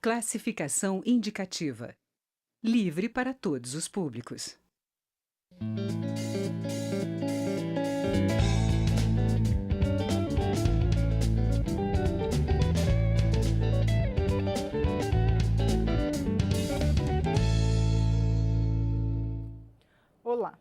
Classificação indicativa. Livre para todos os públicos. Olá.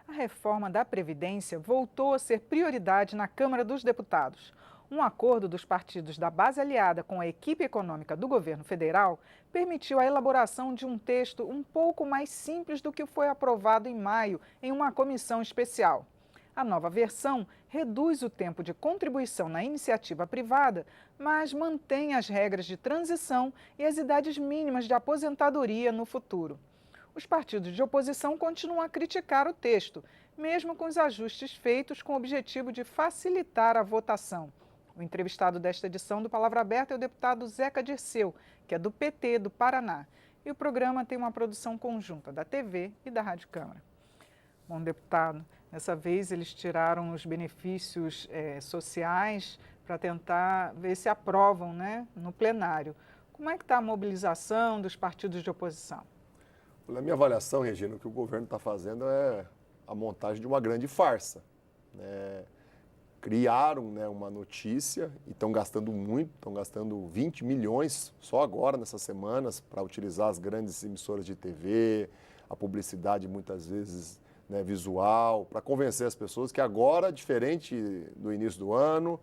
A reforma da Previdência voltou a ser prioridade na Câmara dos Deputados. Um acordo dos partidos da base aliada com a equipe econômica do governo federal permitiu a elaboração de um texto um pouco mais simples do que foi aprovado em maio em uma comissão especial. A nova versão reduz o tempo de contribuição na iniciativa privada, mas mantém as regras de transição e as idades mínimas de aposentadoria no futuro. Os partidos de oposição continuam a criticar o texto, mesmo com os ajustes feitos com o objetivo de facilitar a votação. O entrevistado desta edição do Palavra Aberta é o deputado Zeca Dirceu, que é do PT do Paraná. E o programa tem uma produção conjunta da TV e da Rádio Câmara. Bom, deputado, dessa vez eles tiraram os benefícios sociais para tentar ver se aprovam, né, no plenário. Como é que está a mobilização dos partidos de oposição? Na minha avaliação, Regina, o que o governo está fazendo é a montagem de uma grande farsa. Criaram, uma notícia e estão gastando muito, estão gastando 20 milhões só agora, nessas semanas, para utilizar as grandes emissoras de TV, a publicidade muitas vezes visual, para convencer as pessoas que agora, diferente do início do ano,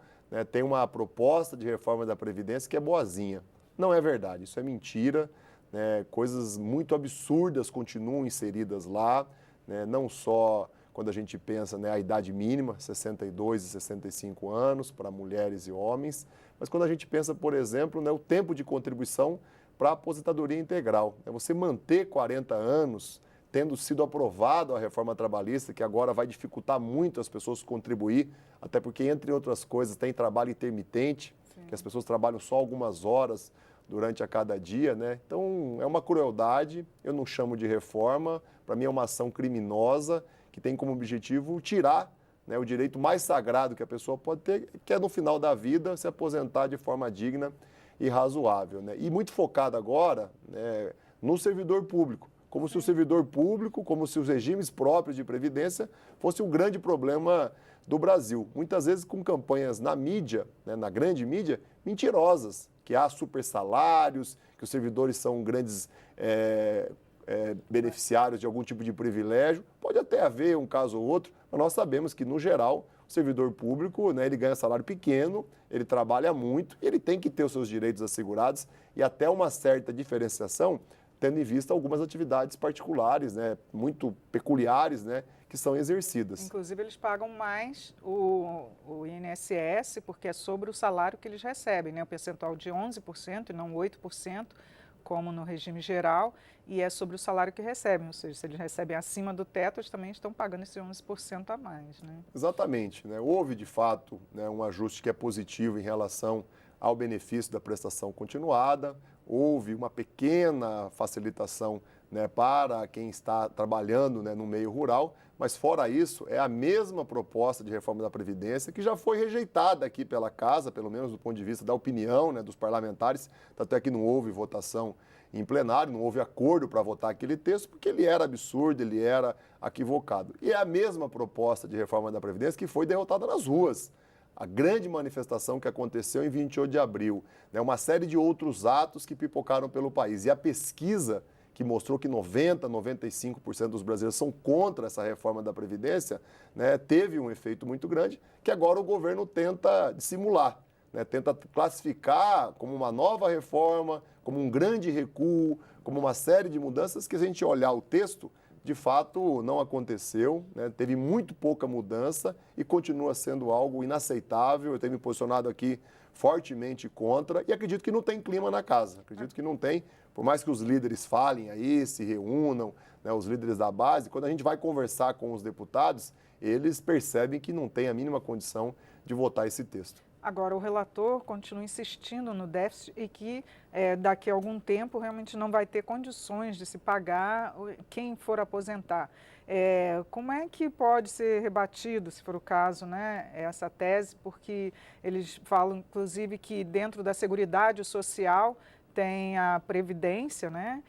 tem uma proposta de reforma da Previdência que é boazinha. Não é verdade, isso é mentira. Coisas muito absurdas continuam inseridas lá, não só quando a gente pensa a idade mínima, 62 e 65 anos para mulheres e homens, mas quando a gente pensa, por exemplo, o tempo de contribuição para a aposentadoria integral. Você manter 40 anos, tendo sido aprovado a reforma trabalhista, que agora vai dificultar muito as pessoas contribuir, até porque, entre outras coisas, tem trabalho intermitente, que as pessoas trabalham só algumas horas durante a cada dia, Então, é uma crueldade, eu não chamo de reforma, para mim é uma ação criminosa que tem como objetivo tirar o direito mais sagrado que a pessoa pode ter, que é no final da vida se aposentar de forma digna e razoável. E muito focado agora no servidor público, como se o servidor público, como se os regimes próprios de previdência fosse um grande problema do Brasil. Muitas vezes com campanhas na mídia, na grande mídia, mentirosas, que há super salários, que os servidores são grandes beneficiários de algum tipo de privilégio. Pode até haver um caso ou outro, mas nós sabemos que, no geral, o servidor público, ele ganha salário pequeno, ele trabalha muito, ele tem que ter os seus direitos assegurados e até uma certa diferenciação, tendo em vista algumas atividades particulares, muito peculiares, que são exercidas. Inclusive, eles pagam mais o INSS, porque é sobre o salário que eles recebem, o percentual de 11% e não 8%, como no regime geral, e é sobre o salário que recebem, ou seja, se eles recebem acima do teto, eles também estão pagando esse 11% a mais. Exatamente. Houve, de fato, um ajuste que é positivo em relação ao benefício da prestação continuada, houve uma pequena facilitação para quem está trabalhando no meio rural, mas fora isso, é a mesma proposta de reforma da Previdência que já foi rejeitada aqui pela Casa, pelo menos do ponto de vista da opinião dos parlamentares, tanto é que não houve votação em plenário, não houve acordo para votar aquele texto, porque ele era absurdo, ele era equivocado. E é a mesma proposta de reforma da Previdência que foi derrotada nas ruas. A grande manifestação que aconteceu em 28 de abril, uma série de outros atos que pipocaram pelo país. E a pesquisa que mostrou que 90%, 95% dos brasileiros são contra essa reforma da Previdência, teve um efeito muito grande, que agora o governo tenta dissimular, tenta classificar como uma nova reforma, como um grande recuo, como uma série de mudanças que, se a gente olhar o texto, de fato não aconteceu, teve muito pouca mudança e continua sendo algo inaceitável. Eu tenho me posicionado aqui fortemente contra e acredito que não tem clima na casa, acredito que não tem, por mais que os líderes falem aí, se reúnam, os líderes da base, quando a gente vai conversar com os deputados, eles percebem que não tem a mínima condição de votar esse texto. Agora, o relator continua insistindo no déficit e que daqui a algum tempo realmente não vai ter condições de se pagar quem for aposentar. Como é que pode ser rebatido, se for o caso, essa tese? Porque eles falam, inclusive, que dentro da Seguridade Social tem a previdência, né?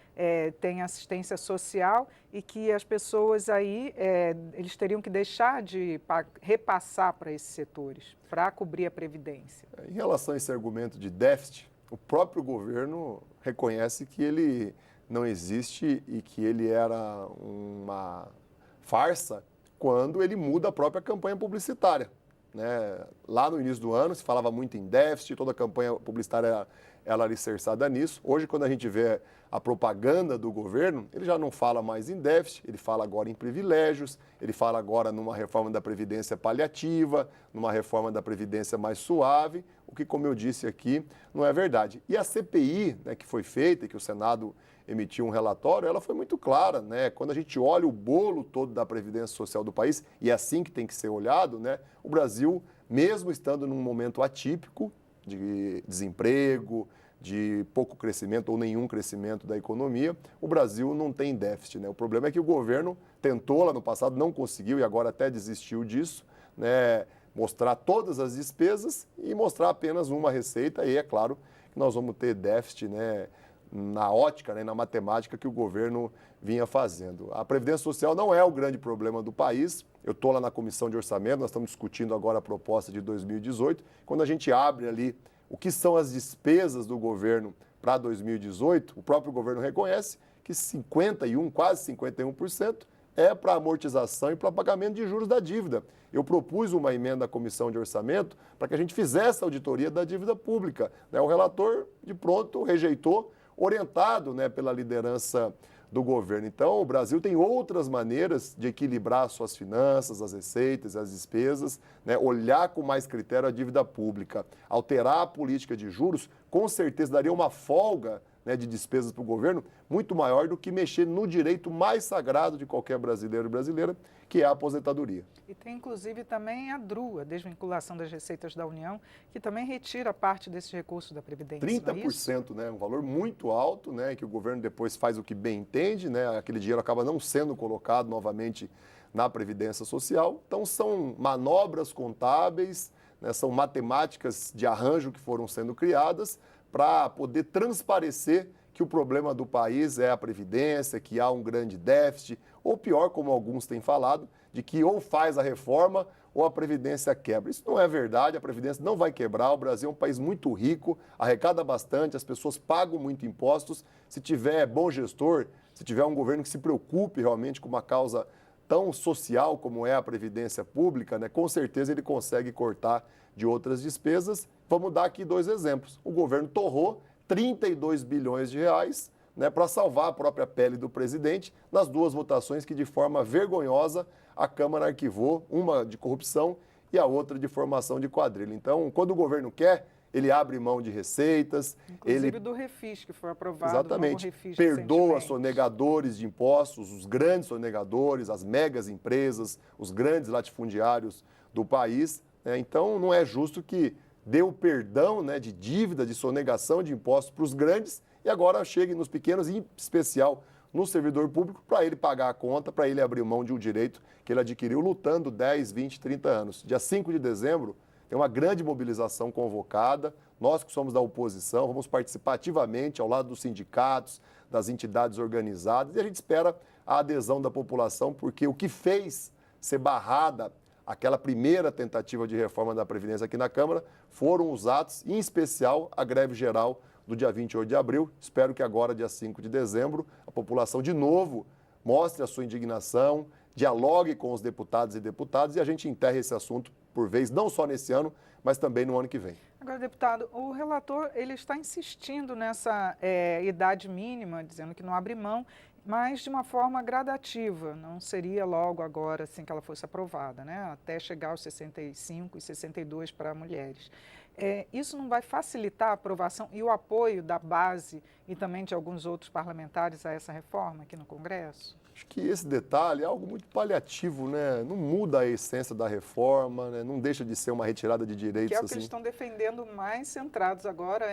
Tem assistência social e que as pessoas aí, eles teriam que deixar de repassar para esses setores, para cobrir a previdência. Em relação a esse argumento de déficit, o próprio governo reconhece que ele não existe e que ele era uma farsa quando ele muda a própria campanha publicitária, né? Lá no início do ano se falava muito em déficit, toda a campanha publicitária era alicerçada nisso. Hoje, quando a gente vê a propaganda do governo, ele já não fala mais em déficit, ele fala agora em privilégios, ele fala agora numa reforma da Previdência paliativa, numa reforma da Previdência mais suave, o que, como eu disse aqui, não é verdade. E a CPI, né, que foi feita e que o Senado emitiu um relatório, ela foi muito clara, né? Quando a gente olha o bolo todo da Previdência Social do país, e é assim que tem que ser olhado, né? O Brasil, mesmo estando num momento atípico de desemprego, de pouco crescimento ou nenhum crescimento da economia, o Brasil não tem déficit, né? O problema é que o governo tentou lá no passado, não conseguiu e agora até desistiu disso, né? Mostrar todas as despesas e mostrar apenas uma receita, e é claro que nós vamos ter déficit, né? Na ótica, né, na matemática que o governo vinha fazendo. A Previdência Social não é o grande problema do país. Eu estou lá na Comissão de Orçamento, nós estamos discutindo agora a proposta de 2018. Quando a gente abre ali o que são as despesas do governo para 2018, o próprio governo reconhece que 51%, quase 51%, é para amortização e para pagamento de juros da dívida. Eu propus uma emenda à Comissão de Orçamento para que a gente fizesse a auditoria da dívida pública, né? O relator, de pronto, rejeitou, orientado, né, pela liderança do governo. Então, o Brasil tem outras maneiras de equilibrar suas finanças, as receitas, as despesas, né, olhar com mais critério a dívida pública, alterar a política de juros, com certeza daria uma folga, né, de despesas para o governo muito maior do que mexer no direito mais sagrado de qualquer brasileiro e brasileira, que é a aposentadoria. E tem inclusive também a DRU, a desvinculação das receitas da União, que também retira parte desses recursos da Previdência. 30%, né? Um valor muito alto, né? Que o governo depois faz o que bem entende, né? Aquele dinheiro acaba não sendo colocado novamente na Previdência Social. Então são manobras contábeis, né? São matemáticas de arranjo que foram sendo criadas para poder transparecer que o problema do país é a Previdência, que há um grande déficit, ou pior, como alguns têm falado, de que ou faz a reforma ou a Previdência quebra. Isso não é verdade, a Previdência não vai quebrar, o Brasil é um país muito rico, arrecada bastante, as pessoas pagam muito impostos. Se tiver bom gestor, se tiver um governo que se preocupe realmente com uma causa tão social como é a Previdência Pública, né, com certeza ele consegue cortar de outras despesas. Vamos dar aqui dois exemplos. O governo torrou 32 bilhões de reais, né, para salvar a própria pele do presidente nas duas votações que, de forma vergonhosa, a Câmara arquivou, uma de corrupção e a outra de formação de quadrilha. Então, quando o governo quer, ele abre mão de receitas. Inclusive do refis, que foi aprovado. Exatamente. Refis Perdoa sonegadores de impostos, os grandes sonegadores, as megas empresas, os grandes latifundiários do país, né? Então, não é justo que dê o perdão, né, de dívida, de sonegação de impostos para os grandes e agora chegue nos pequenos, em especial no servidor público, para ele pagar a conta, para ele abrir mão de um direito que ele adquiriu lutando 10, 20, 30 anos. Dia 5 de dezembro, tem uma grande mobilização convocada. Nós que somos da oposição, vamos participar ativamente ao lado dos sindicatos, das entidades organizadas, e a gente espera a adesão da população, porque o que fez ser barrada aquela primeira tentativa de reforma da Previdência aqui na Câmara foram os atos, em especial a greve geral do dia 28 de abril. Espero que agora, dia 5 de dezembro, a população de novo mostre a sua indignação, dialogue com os deputados e deputadas e a gente enterre esse assunto por vez, não só nesse ano, mas também no ano que vem. Agora, deputado, o relator ele está insistindo nessa idade mínima, dizendo que não abre mão, mas de uma forma gradativa, não seria logo agora assim que ela fosse aprovada, né? Até chegar aos 65 e 62 para mulheres. Isso não vai facilitar a aprovação e o apoio da base e também de alguns outros parlamentares a essa reforma aqui no Congresso? Acho que esse detalhe é algo muito paliativo, né? Não muda a essência da reforma, né? Não deixa de ser uma retirada de direitos. Que é o que assim. eles estão defendendo mais centrados agora,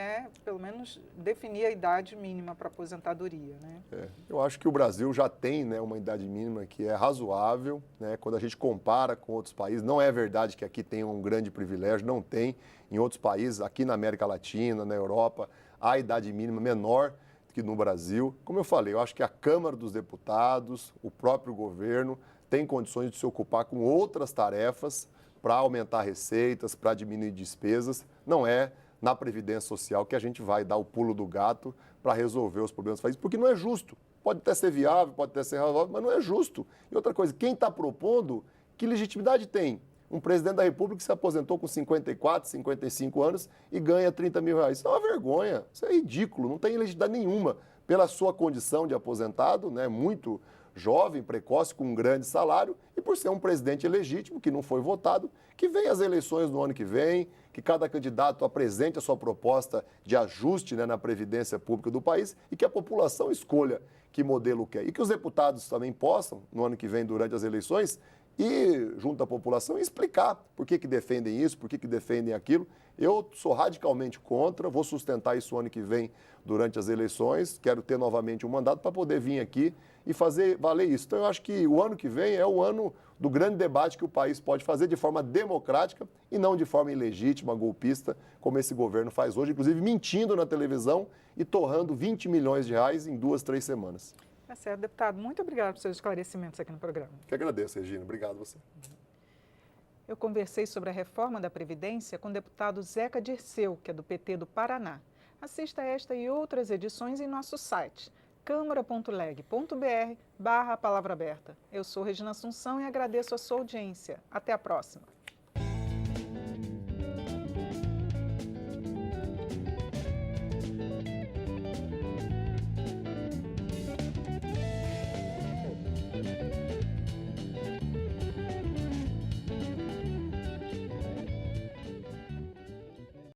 pelo menos, definir a idade mínima para aposentadoria, né? Eu acho que o Brasil já tem, né, uma idade mínima que é razoável, né? Quando a gente compara com outros países. Não é verdade que aqui tem um grande privilégio, não tem. Em outros países, aqui na América Latina, na Europa, a idade mínima menor que no Brasil. Como eu falei, eu acho que a Câmara dos Deputados, o próprio governo, tem condições de se ocupar com outras tarefas para aumentar receitas, para diminuir despesas. Não é na Previdência Social que a gente vai dar o pulo do gato para resolver os problemas do país, porque não é justo. Pode até ser viável, pode até ser razoável, mas não é justo. E outra coisa, quem está propondo, que legitimidade tem? Um presidente da República que se aposentou com 54, 55 anos e ganha 30 mil reais. Isso é uma vergonha, isso é ridículo, não tem legitimidade nenhuma. Pela sua condição de aposentado, né, muito jovem, precoce, com um grande salário, e por ser um presidente ilegítimo, que não foi votado, que venha às eleições no ano que vem, que cada candidato apresente a sua proposta de ajuste, né, na previdência pública do país e que a população escolha que modelo quer. E que os deputados também possam, no ano que vem, durante as eleições, ir junto à população e explicar por que defendem isso, por que defendem aquilo. Eu sou radicalmente contra, vou sustentar isso ano que vem durante as eleições, quero ter novamente um mandato para poder vir aqui e fazer valer isso. Então eu acho que o ano que vem é o ano do grande debate que o país pode fazer de forma democrática e não de forma ilegítima, golpista, como esse governo faz hoje, inclusive mentindo na televisão e torrando 20 milhões de reais em 2, 3 semanas. Tá certo, deputado. Muito obrigado por seus esclarecimentos aqui no programa. Que agradeço, Regina. Obrigado a você. Eu conversei sobre a reforma da Previdência com o deputado Zeca Dirceu, que é do PT do Paraná. Assista esta e outras edições em nosso site, câmara.leg.br/palavra aberta. Eu sou Regina Assunção e agradeço a sua audiência. Até a próxima.